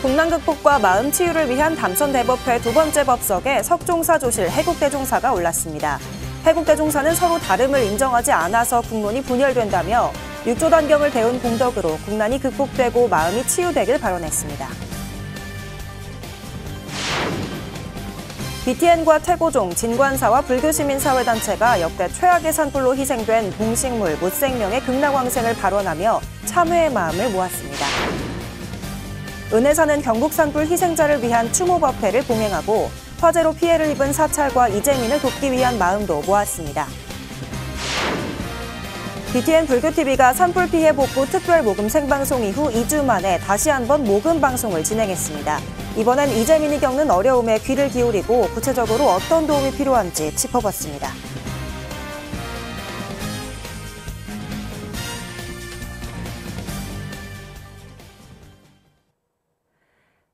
국난 극복과 마음 치유를 위한 담선대법회 두 번째 법석에 석종사 조실 해국대종사가 올랐습니다. 해국대종사는 서로 다름을 인정하지 않아서 국론이 분열된다며 6조 단경을 배운 공덕으로 국난이 극복되고 마음이 치유되길 발언했습니다. BTN과 태고종, 진관사와 불교시민사회단체가 역대 최악의 산불로 희생된 동식물, 못생명의 극락왕생을 발언하며 참회의 마음을 모았습니다. 은혜사는 경북 산불 희생자를 위한 추모법회를 봉행하고 화재로 피해를 입은 사찰과 이재민을 돕기 위한 마음도 모았습니다. BTN 불교TV가 산불 피해 복구 특별 모금 생방송 이후 2주 만에 다시 한번 모금 방송을 진행했습니다. 이번엔 이재민이 겪는 어려움에 귀를 기울이고 구체적으로 어떤 도움이 필요한지 짚어봤습니다.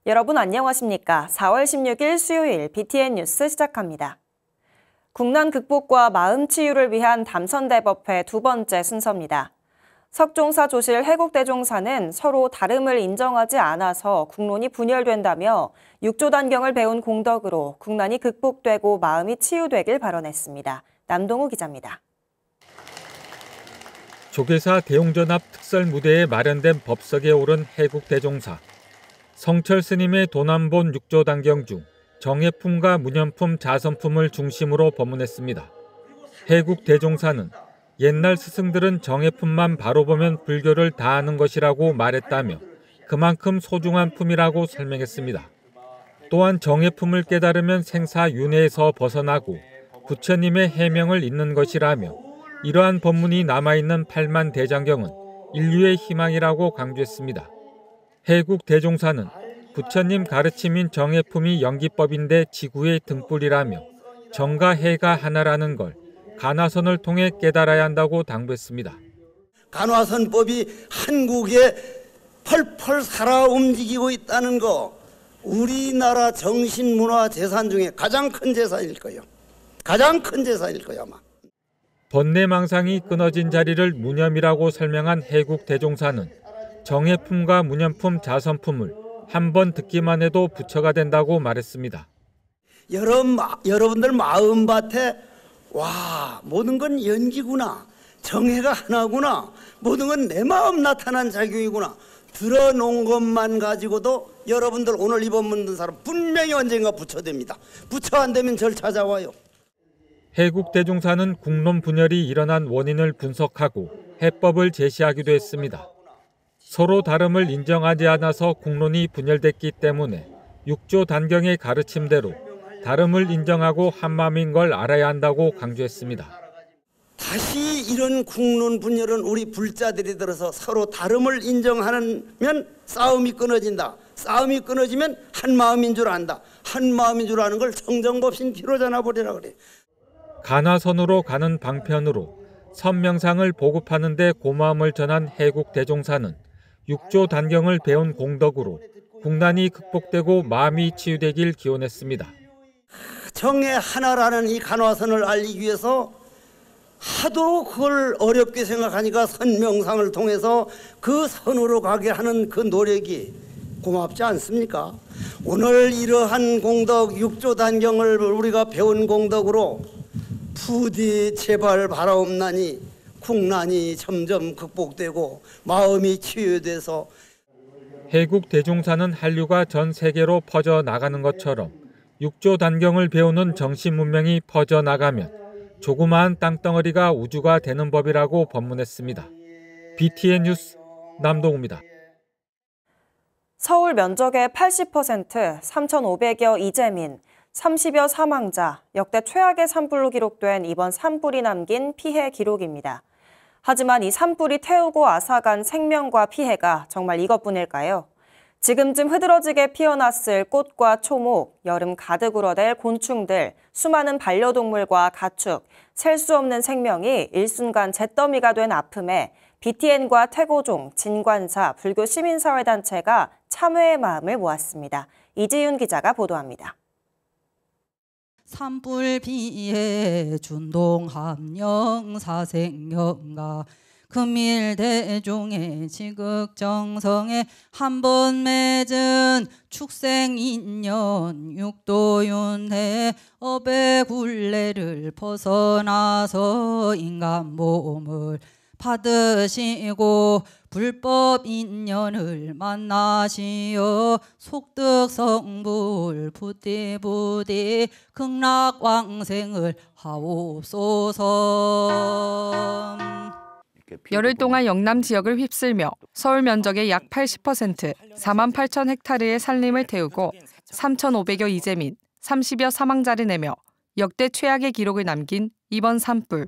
여러분 안녕하십니까? 4월 16일 수요일 BTN 뉴스 시작합니다. 국난 극복과 마음 치유를 위한 담선대법회 두 번째 순서입니다. 석종사 조실 해국대종사는 서로 다름을 인정하지 않아서 국론이 분열된다며 6조 단경을 배운 공덕으로 국난이 극복되고 마음이 치유되길 발언했습니다. 남동우 기자입니다. 조계사 대웅전합 특설 무대에 마련된 법석에 오른 해국대종사. 성철 스님의 도남본 6조 단경 중 정예품과 문현품, 자선품을 중심으로 법문했습니다. 해국대종사는 옛날 스승들은 정예품만 바로 보면 불교를 다 아는 것이라고 말했다며 그만큼 소중한 품이라고 설명했습니다. 또한 정예품을 깨달으면 생사윤회에서 벗어나고 부처님의 해명을 잇는 것이라며 이러한 법문이 남아있는 8만 대장경은 인류의 희망이라고 강조했습니다. 해국대종사는 부처님 가르침인 정예품이 연기법인데 지구의 등불이라며 정과 해가 하나라는 걸 간화선을 통해 깨달아야 한다고 당부했습니다. 간화선법이 한국에 펄펄 살아 움직이고 있다는 거, 우리나라 정신문화재산 중에 가장 큰 재산일 거예요. 가장 큰 재산일 거예요 아마. 번뇌망상이 끊어진 자리를 무념이라고 설명한 해국대종사는 정예품과 문현품, 자선품을 한 번 듣기만 해도 부처가 된다고 말했습니다. 여러분들 마음밭에 와, 모든 건 연기구나, 정해가 하나구나, 모든 건 내 마음 나타난 작용이구나 들어놓은 것만 가지고도 여러분들 오늘 이 법문 듣는 사람 분명히 언젠가 부처 됩니다. 부처 안 되면 절 찾아와요. 해국대종사는 국론 분열이 일어난 원인을 분석하고 해법을 제시하기도 했습니다. 서로 다름을 인정하지 않아서 국론이 분열됐기 때문에 6조 단경의 가르침대로 다름을 인정하고 한마음인 걸 알아야 한다고 강조했습니다. 다시 이런 국론 분열은 우리 불자들이 들어서 서로 다름을 인정하면 싸움이 끊어진다. 싸움이 끊어지면 한마음인 줄 안다. 한마음인 줄 아는 걸 청정법신 기로자나 보리라 그래. 간화선으로 가는 방편으로 선명상을 보급하는 데 고마움을 전한 해국대종사는 6조 단경을 배운 공덕으로 국난이 극복되고 마음이 치유되길 기원했습니다. 정의 하나라는 이 간화선을 알리기 위해서 하도 그걸 어렵게 생각하니까 선명상을 통해서 그 선으로 가게 하는 그 노력이 고맙지 않습니까? 오늘 이러한 공덕 6조 단경을 우리가 배운 공덕으로 부디 제발 바라옵나니 국난이 점점 극복되고 마음이 치유돼서 해국대종사는 한류가 전 세계로 퍼져나가는 것처럼 6조 단경을 배우는 정신문명이 퍼져나가면 조그마한 땅덩어리가 우주가 되는 법이라고 법문했습니다. BTN 뉴스 남동우입니다. 서울 면적의 80%, 3,500여 이재민, 30여 사망자, 역대 최악의 산불로 기록된 이번 산불이 남긴 피해 기록입니다. 하지만 이 산불이 태우고 앗아간 생명과 피해가 정말 이것뿐일까요? 지금쯤 흐드러지게 피어났을 꽃과 초목, 여름 가득 울어댈 곤충들, 수많은 반려동물과 가축, 셀 수 없는 생명이 일순간 잿더미가 된 아픔에 BTN과 태고종, 진관사, 불교시민사회단체가 참회의 마음을 모았습니다. 이지윤 기자가 보도합니다. 산불 피해 준동함령 사생영가 금일대종의 지극정성에 한 번 맺은 축생인연 육도윤회 업의 굴레를 벗어나서 인간 몸을 받으시고 불법 인연을 만나시어 속득성불 부디부디 극락왕생을 하옵소서. 열흘 동안 영남 지역을 휩쓸며 서울 면적의 약 80%, 4만 8천 헥타르의 산림을 태우고 3,500여 이재민, 30여 사망자를 내며 역대 최악의 기록을 남긴 이번 산불.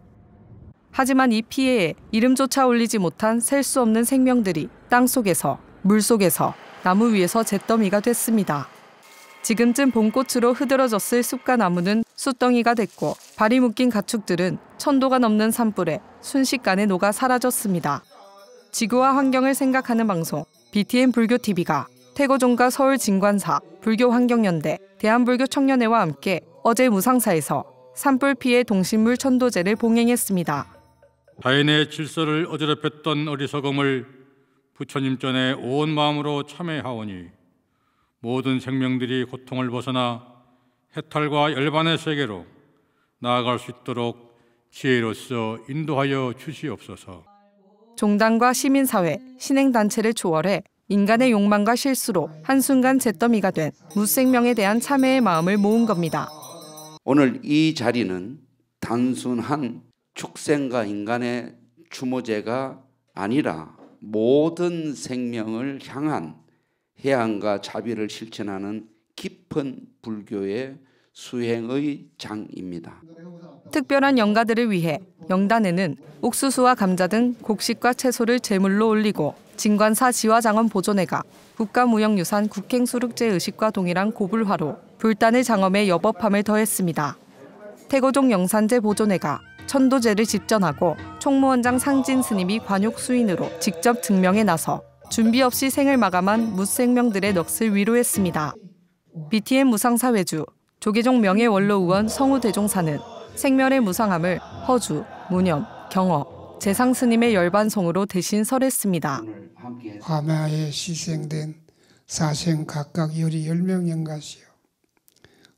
하지만 이 피해에 이름조차 올리지 못한 셀 수 없는 생명들이 땅속에서, 물속에서, 나무 위에서 잿더미가 됐습니다. 지금쯤 봄꽃으로 흐드러졌을 숲과 나무는 숯덩이가 됐고 발이 묶인 가축들은 1,000도가 넘는 산불에 순식간에 녹아 사라졌습니다. 지구와 환경을 생각하는 방송 BTN 불교TV가 태고종과 서울 진관사, 불교환경연대, 대한불교청년회와 함께 어제 무상사에서 산불 피해 동식물 천도제를 봉행했습니다. 자연의 질서를 어지럽혔던 어리석음을 부처님 전에 온 마음으로 참회하오니 모든 생명들이 고통을 벗어나 해탈과 열반의 세계로 나아갈 수 있도록 지혜로서 인도하여 주시옵소서. 종단과 시민사회, 신행단체를 초월해 인간의 욕망과 실수로 한순간 잿더미가 된 무생명에 대한 참회의 마음을 모은 겁니다. 오늘 이 자리는 단순한 축생과 인간의 추모제가 아니라 모든 생명을 향한 해안과 자비를 실천하는 깊은 불교의 수행의 장입니다. 특별한 영가들을 위해 영단에는 옥수수와 감자 등 곡식과 채소를 제물로 올리고 진관사 지화장엄 보존회가 국가무형유산 국행수륙제 의식과 동일한 고불화로 불단의 장엄에 여법함을 더했습니다. 태고종 영산제 보존회가 천도제를 집전하고 총무원장 상진 스님이 관욕 수인으로 직접 증명에 나서 준비 없이 생을 마감한 무생명들의 넋을 위로했습니다. BTN 무상사회주 조계종 명예원로의원 성우대종사는 생멸의 무상함을 허주, 무념, 경어, 재상스님의 열반송으로 대신 설했습니다. 화마에 희생된 사생 각각 열이 10명 연가시오.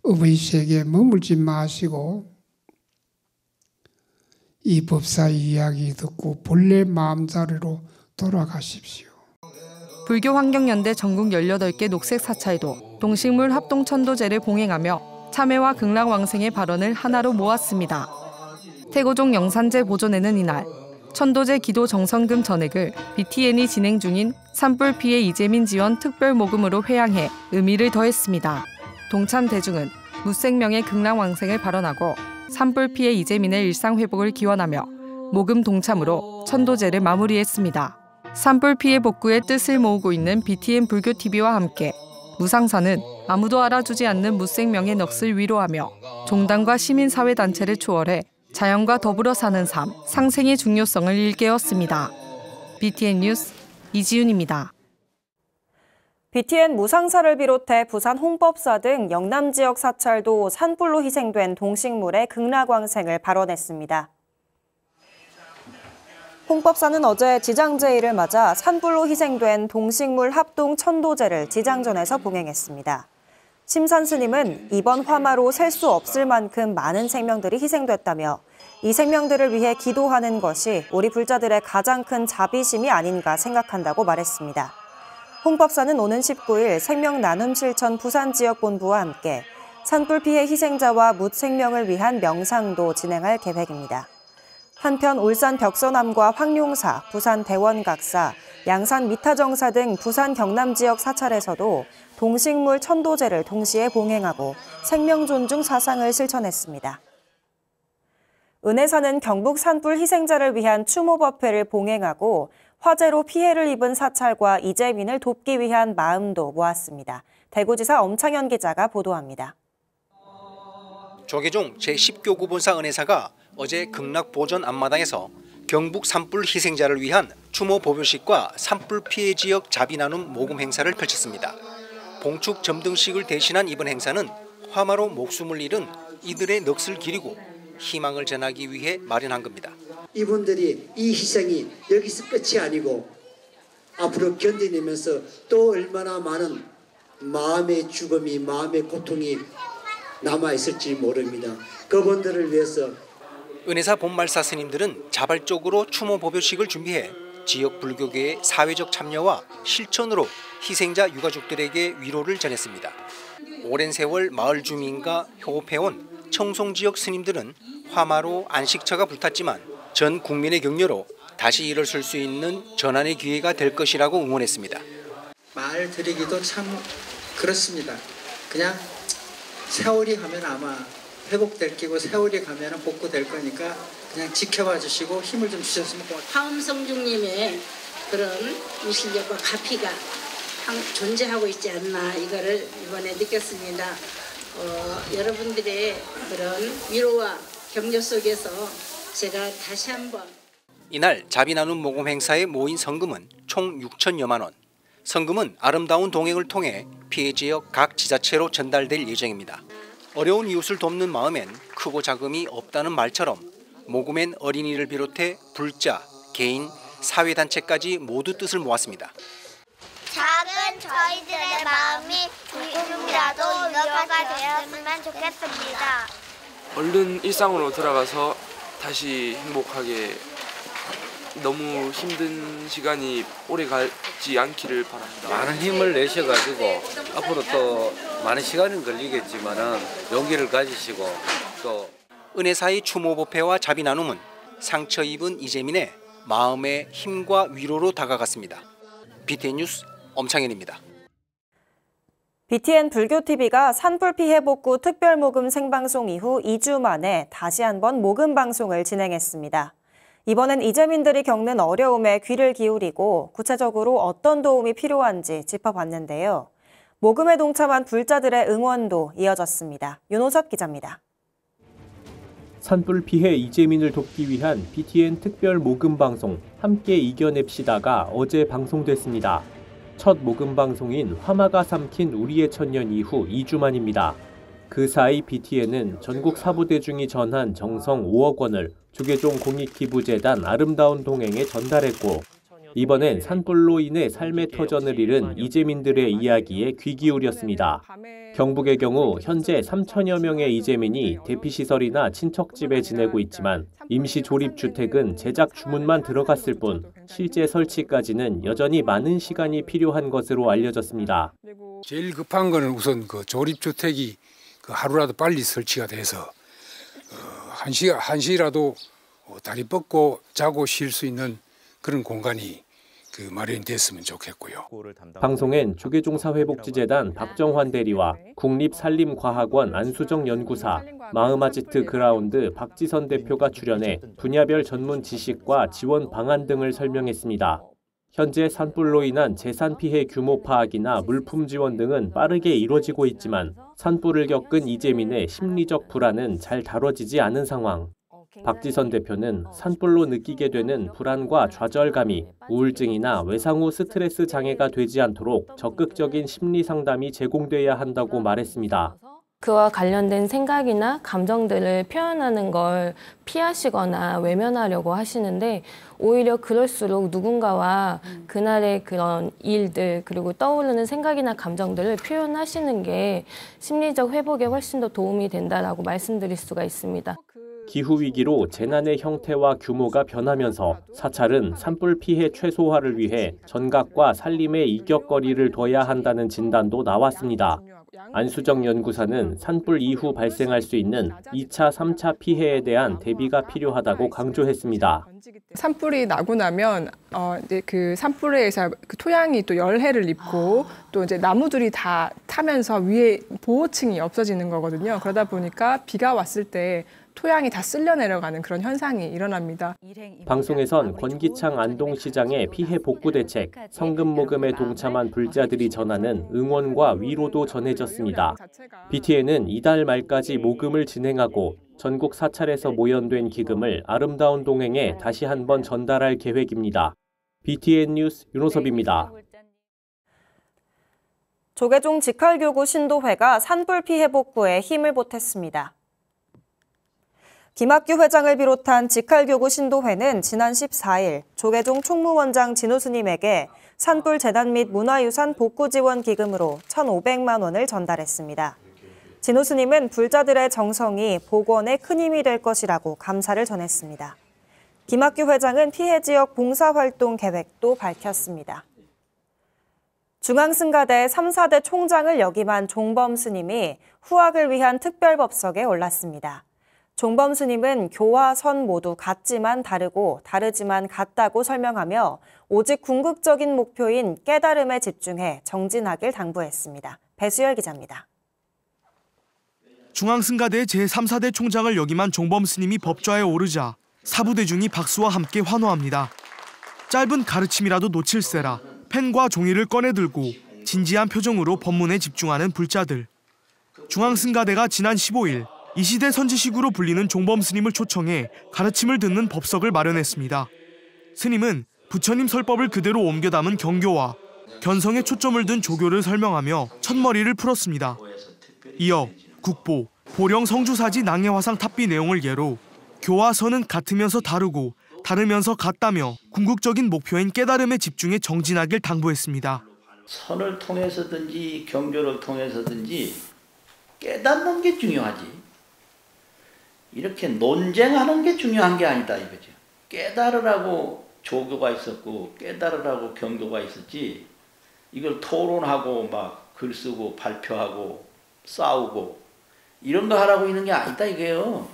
업의 세계에 머물지 마시고 이 법사 이야기 듣고 본래 마음자리로 돌아가십시오. 불교환경연대 전국 18개 녹색 사찰도 동식물 합동천도제를 봉행하며 참회와 극락왕생의 발언을 하나로 모았습니다. 태고종 영산제 보존회는 이날 천도제 기도 정성금 전액을 BTN이 진행 중인 산불 피해 이재민 지원 특별 모금으로 회향해 의미를 더했습니다. 동참 대중은 무생명의 극락왕생을 발언하고 산불 피해 이재민의 일상 회복을 기원하며 모금 동참으로 천도제를 마무리했습니다. 산불 피해 복구의 뜻을 모으고 있는 BTN 불교TV와 함께 무상사는 아무도 알아주지 않는 무생명의 넋을 위로하며 종단과 시민사회단체를 초월해 자연과 더불어 사는 삶, 상생의 중요성을 일깨웠습니다. BTN 뉴스 이지윤입니다. BTN 무상사를 비롯해 부산 홍법사 등 영남 지역 사찰도 산불로 희생된 동식물의 극락왕생을 발언했습니다. 홍법사는 어제 지장제일을 맞아 산불로 희생된 동식물 합동 천도제를 지장전에서 봉행했습니다. 심산 스님은 이번 화마로 셀 수 없을 만큼 많은 생명들이 희생됐다며 이 생명들을 위해 기도하는 것이 우리 불자들의 가장 큰 자비심이 아닌가 생각한다고 말했습니다. 홍법사는 오는 19일 생명나눔실천 부산지역본부와 함께 산불 피해 희생자와 묻 생명을 위한 명상도 진행할 계획입니다. 한편 울산 벽서남과 황룡사, 부산 대원각사, 양산 미타정사 등 부산 경남 지역 사찰에서도 동식물 천도제를 동시에 봉행하고 생명 존중 사상을 실천했습니다. 은혜사는 경북 산불 희생자를 위한 추모법회를 봉행하고 화재로 피해를 입은 사찰과 이재민을 돕기 위한 마음도 모았습니다. 대구지사 엄창현 기자가 보도합니다. 조계종 제10교 구본사 은혜사가 어제 극락보전 앞마당에서 경북 산불 희생자를 위한 추모 보묘식과 산불 피해 지역 자비나눔 모금 행사를 펼쳤습니다. 봉축 점등식을 대신한 이번 행사는 화마로 목숨을 잃은 이들의 넋을 기리고 희망을 전하기 위해 마련한 겁니다. 이분들이 이 희생이 여기서 끝이 아니고 앞으로 견디내면서 또 얼마나 많은 마음의 죽음이, 마음의 고통이 남아있을지 모릅니다. 그분들을 위해서 은혜사 본말사 스님들은 자발적으로 추모 법요식을 준비해 지역 불교계의 사회적 참여와 실천으로 희생자 유가족들에게 위로를 전했습니다. 오랜 세월 마을 주민과 협업해온 청송 지역 스님들은 화마로 안식처가 불탔지만 전 국민의 격려로 다시 일어설 수 있는 전환의 기회가 될 것이라고 응원했습니다. 말 드리기도 참 그렇습니다. 그냥 세월이 가면 아마 회복될 끼고 세월이 가면 복구될 거니까 그냥 지켜봐 주시고 힘을 좀 주셨으면 고맙습니다. 화엄성중님의 그런 위실력과 가피가 존재하고 있지 않나 이거를 이번에 느꼈습니다. 여러분들의 그런 위로와 격려 속에서 제가 다시 한번 이날 자비 나눔 모금 행사에 모인 성금은 총 6천여만 원. 성금은 아름다운 동행을 통해 피해 지역 각 지자체로 전달될 예정입니다. 어려운 이웃을 돕는 마음엔 크고 작음이 없다는 말처럼 모금엔 어린이를 비롯해 불자, 개인, 사회단체까지 모두 뜻을 모았습니다. 작은 저희들의 마음이 조금이라도 위로가 되었으면 좋겠습니다. 얼른 일상으로 돌아가서 다시 행복하게 너무 힘든 시간이 오래 가지 않기를 바랍니다. 많은 힘을 내셔가지고 앞으로 또 많은 시간은 걸리겠지만은 용기를 가지시고 또 은혜사의 추모법회와 자비 나눔은 상처 입은 이재민의 마음의 힘과 위로로 다가갔습니다. BTN 뉴스 엄창현입니다. BTN 불교TV가 산불 피해 복구 특별 모금 생방송 이후 2주 만에 다시 한번 모금 방송을 진행했습니다. 이번엔 이재민들이 겪는 어려움에 귀를 기울이고 구체적으로 어떤 도움이 필요한지 짚어봤는데요. 모금에 동참한 불자들의 응원도 이어졌습니다. 윤호섭 기자입니다. 산불 피해 이재민을 돕기 위한 BTN 특별 모금 방송 함께 이겨냅시다가 어제 방송됐습니다. 첫 모금 방송인 화마가 삼킨 우리의 천년 이후 2주 만입니다. 그 사이 BTN은 전국 사부대중이 전한 정성 5억 원을 조계종 공익기부재단 아름다운 동행에 전달했고 이번엔 산불로 인해 삶의 터전을 잃은 이재민들의 이야기에 귀 기울였습니다. 경북의 경우 현재 3천여 명의 이재민이 대피시설이나 친척집에 지내고 있지만 임시조립주택은 제작 주문만 들어갔을 뿐 실제 설치까지는 여전히 많은 시간이 필요한 것으로 알려졌습니다. 제일 급한 거는 우선 그 조립주택이 하루라도 빨리 설치가 돼서 한시라도 다리 뻗고 자고 쉴 수 있는 그런 공간이 마련됐으면 좋겠고요. 방송엔 조계종 사회복지재단 박정환 대리와 국립산림과학원 안수정 연구사, 마음아지트 그라운드 박지선 대표가 출연해 분야별 전문 지식과 지원 방안 등을 설명했습니다. 현재 산불로 인한 재산 피해 규모 파악이나 물품 지원 등은 빠르게 이루어지고 있지만 산불을 겪은 이재민의 심리적 불안은 잘 다뤄지지 않은 상황. 박지선 대표는 산불로 느끼게 되는 불안과 좌절감이 우울증이나 외상 후 스트레스 장애가 되지 않도록 적극적인 심리 상담이 제공돼야 한다고 말했습니다. 그와 관련된 생각이나 감정들을 표현하는 걸 피하시거나 외면하려고 하시는데 오히려 그럴수록 누군가와 그날의 그런 일들 그리고 떠오르는 생각이나 감정들을 표현하시는 게 심리적 회복에 훨씬 더 도움이 된다라고 말씀드릴 수가 있습니다. 기후위기로 재난의 형태와 규모가 변하면서 사찰은 산불 피해 최소화를 위해 전각과 살림에 이격거리를 둬야 한다는 진단도 나왔습니다. 안수정 연구사는 산불 이후 발생할 수 있는 2차, 3차 피해에 대한 대비가 필요하다고 강조했습니다. 산불이 나고 나면 이제 그 산불에 의해서 그 토양이 또 열해를 입고 또 이제 나무들이 다 타면서 위에 보호층이 없어지는 거거든요. 그러다 보니까 비가 왔을 때 토양이 다 쓸려 내려가는 그런 현상이 일어납니다. 방송에선 권기창 안동시장의 피해 복구 대책, 성금 모금에 동참한 불자들이 전하는 응원과 위로도 전해졌습니다. BTN은 이달 말까지 모금을 진행하고 전국 사찰에서 모연된 기금을 아름다운 동행에 다시 한번 전달할 계획입니다. BTN 뉴스 윤호섭입니다. 조계종 직할교구 신도회가 산불 피해 복구에 힘을 보탰습니다. 김학규 회장을 비롯한 직할교구 신도회는 지난 14일 조계종 총무원장 진우 스님에게 산불 재단 및 문화유산 복구 지원 기금으로 1,500만 원을 전달했습니다. 진우 스님은 불자들의 정성이 복원에 큰 힘이 될 것이라고 감사를 전했습니다. 김학규 회장은 피해 지역 봉사활동 계획도 밝혔습니다. 중앙승가대 3, 4대 총장을 역임한 종범 스님이 후학을 위한 특별법석에 올랐습니다. 종범 스님은 교와 선 모두 같지만 다르고 다르지만 같다고 설명하며 오직 궁극적인 목표인 깨달음에 집중해 정진하길 당부했습니다. 배수열 기자입니다. 중앙승가대 제3, 4대 총장을 역임한 종범 스님이 법좌에 오르자 사부대중이 박수와 함께 환호합니다. 짧은 가르침이라도 놓칠세라 펜과 종이를 꺼내들고 진지한 표정으로 법문에 집중하는 불자들. 중앙승가대가 지난 15일 이 시대 선지식으로 불리는 종범 스님을 초청해 가르침을 듣는 법석을 마련했습니다. 스님은 부처님 설법을 그대로 옮겨 담은 경교와 견성에 초점을 둔 조교를 설명하며 첫머리를 풀었습니다. 이어 국보, 보령 성주사지 낭해화상 탑비 내용을 예로 교와 선은 같으면서 다르고 다르면서 같다며 궁극적인 목표인 깨달음에 집중해 정진하길 당부했습니다. 선을 통해서든지 경교를 통해서든지 깨닫는 게 중요하지. 이렇게 논쟁하는 게 중요한 게 아니다 이거죠. 깨달으라고 조교가 있었고 깨달으라고 경교가 있었지 이걸 토론하고 막 글 쓰고 발표하고 싸우고 이런 거 하라고 있는 게 아니다 이게요.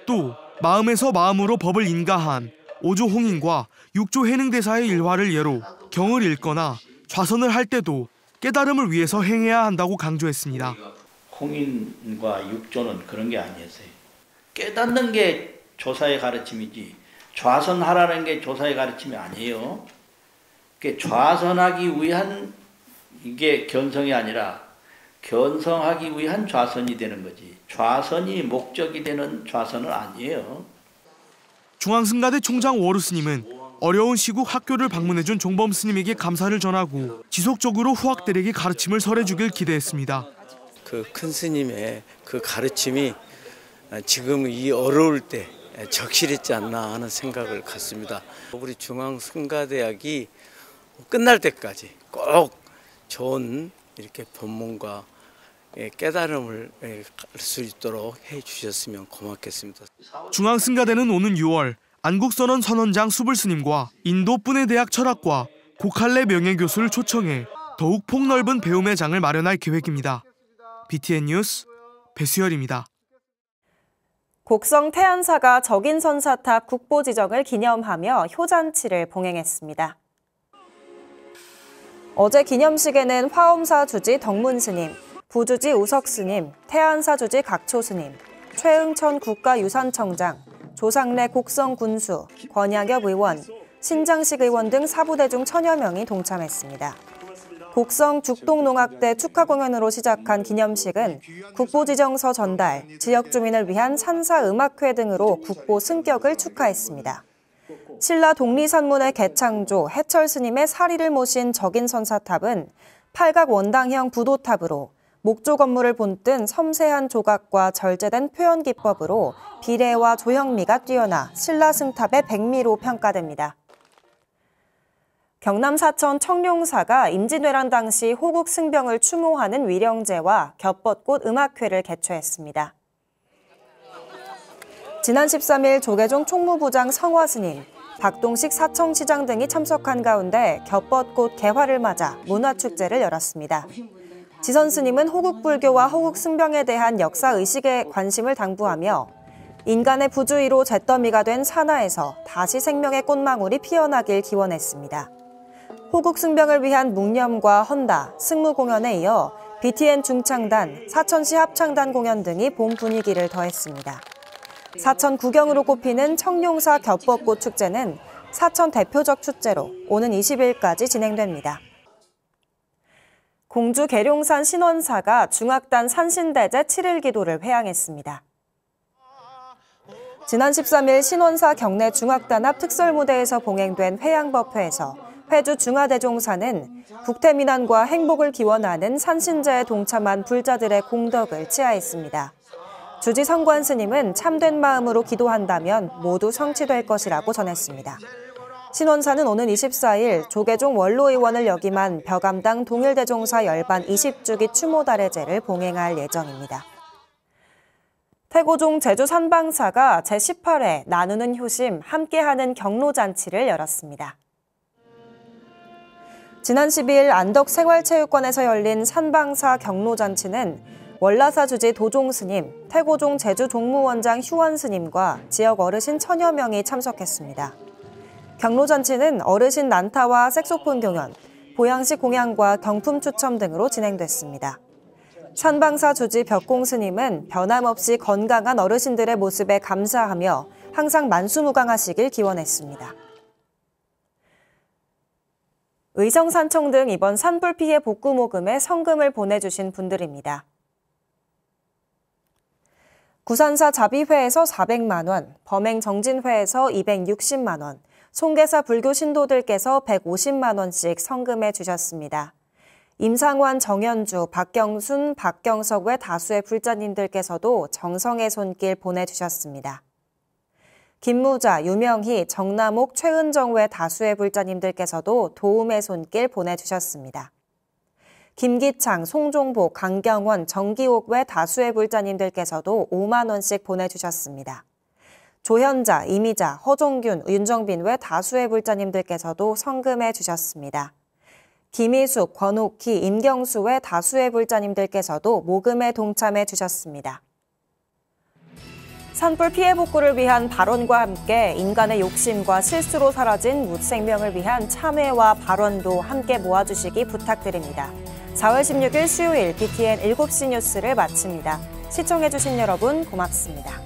또 마음에서 마음으로 법을 인가한 5조 홍인과 6조 해능대사의 일화를 예로 경을 읽거나 좌선을 할 때도 깨달음을 위해서 행해야 한다고 강조했습니다. 홍인과 6조는 그런 게 아니었어요. 깨닫는 게 조사의 가르침이지 좌선하라는 게 조사의 가르침이 아니에요. 좌선하기 위한 이게 견성이 아니라 견성하기 위한 좌선이 되는 거지. 좌선이 목적이 되는 좌선은 아니에요. 중앙승가대 총장 워루 스님은 어려운 시국 학교를 방문해준 종범 스님에게 감사를 전하고 지속적으로 후학들에게 가르침을 설해주길 기대했습니다. 그 큰 스님의 그 가르침이 지금 이 어려울 때 적실했지 않나 하는 생각을 갖습니다. 우리 중앙승가대학이 끝날 때까지 꼭 좋은 이렇게 법문과 깨달음을 갈 수 있도록 해주셨으면 고맙겠습니다. 중앙승가대는 오는 6월 안국선원 선원장 수불 스님과 인도 뿌네대학 철학과 고칼레 명예교수를 초청해 더욱 폭넓은 배움의 장을 마련할 계획입니다. BTN 뉴스 배수열입니다. 곡성 태안사가 적인선사탑 국보 지정을 기념하며 효잔치를 봉행했습니다. 어제 기념식에는 화엄사 주지 덕문스님, 부주지 우석스님, 태안사 주지 각초스님, 최응천 국가유산청장, 조상래 곡성군수, 권양엽 의원, 신장식 의원 등 사부대중 1000여 명이 동참했습니다. 곡성 죽동농악대 축하 공연으로 시작한 기념식은 국보 지정서 전달, 지역 주민을 위한 산사 음악회 등으로 국보 승격을 축하했습니다. 신라 독리산문의 개창조 해철 스님의 사리를 모신 적인선사탑은 팔각 원당형 부도탑으로 목조 건물을 본뜬 섬세한 조각과 절제된 표현 기법으로 비례와 조형미가 뛰어나 신라 승탑의 백미로 평가됩니다. 경남 사천 청룡사가 임진왜란 당시 호국 승병을 추모하는 위령제와 겹벚꽃 음악회를 개최했습니다. 지난 13일 조계종 총무부장 성화스님, 박동식 사청시장 등이 참석한 가운데 겹벚꽃 개화를 맞아 문화축제를 열었습니다. 지선 스님은 호국불교와 호국승병에 대한 역사의식에 관심을 당부하며 인간의 부주의로 잿더미가 된 산하에서 다시 생명의 꽃망울이 피어나길 기원했습니다. 호국승병을 위한 묵념과 헌다, 승무 공연에 이어 BTN 중창단, 사천시 합창단 공연 등이 봄 분위기를 더했습니다. 사천 구경으로 꼽히는 청룡사 겹벚꽃 축제는 사천 대표적 축제로 오는 20일까지 진행됩니다. 공주 계룡산 신원사가 중악단 산신대제 7일 기도를 회양했습니다. 지난 13일 신원사 경내 중악단 앞 특설무대에서 봉행된 회양법회에서 회주 중화대종사는 국태민안과 행복을 기원하는 산신제에 동참한 불자들의 공덕을 치하했습니다. 주지 성관 스님은 참된 마음으로 기도한다면 모두 성취될 것이라고 전했습니다. 신원사는 오는 24일 조계종 원로의원을 역임한 벼감당 동일대종사 열반 20주기 추모달의제를 봉행할 예정입니다. 태고종 제주 산방사가 제18회 나누는 효심 함께하는 경로잔치를 열었습니다. 지난 12일 안덕생활체육관에서 열린 산방사 경로잔치는 월라사 주지 도종스님, 태고종 제주종무원장 휴원스님과 지역 어르신 천여 명이 참석했습니다. 경로잔치는 어르신 난타와 색소폰 공연, 보양식 공양과 경품 추첨 등으로 진행됐습니다. 산방사 주지 벽공스님은 변함없이 건강한 어르신들의 모습에 감사하며 항상 만수무강하시길 기원했습니다. 의성산청 등 이번 산불 피해 복구 모금에 성금을 보내주신 분들입니다. 구산사 자비회에서 400만 원, 범행정진회에서 260만 원, 송계사 불교 신도들께서 150만 원씩 성금해 주셨습니다. 임상환, 정현주, 박경순, 박경석 외 다수의 불자님들께서도 정성의 손길 보내주셨습니다. 김무자, 유명희, 정남옥, 최은정 외 다수의 불자님들께서도 도움의 손길 보내주셨습니다. 김기창, 송종복, 강경원, 정기옥 외 다수의 불자님들께서도 5만 원씩 보내주셨습니다. 조현자, 이미자, 허종균, 윤정빈 외 다수의 불자님들께서도 성금해 주셨습니다. 김희숙, 권옥희, 임경수 외 다수의 불자님들께서도 모금에 동참해 주셨습니다. 산불 피해 복구를 위한 발언과 함께 인간의 욕심과 실수로 사라진 무생명을 위한 참회와 발언도 함께 모아주시기 부탁드립니다. 4월 16일 수요일 BTN 7시 뉴스를 마칩니다. 시청해주신 여러분 고맙습니다.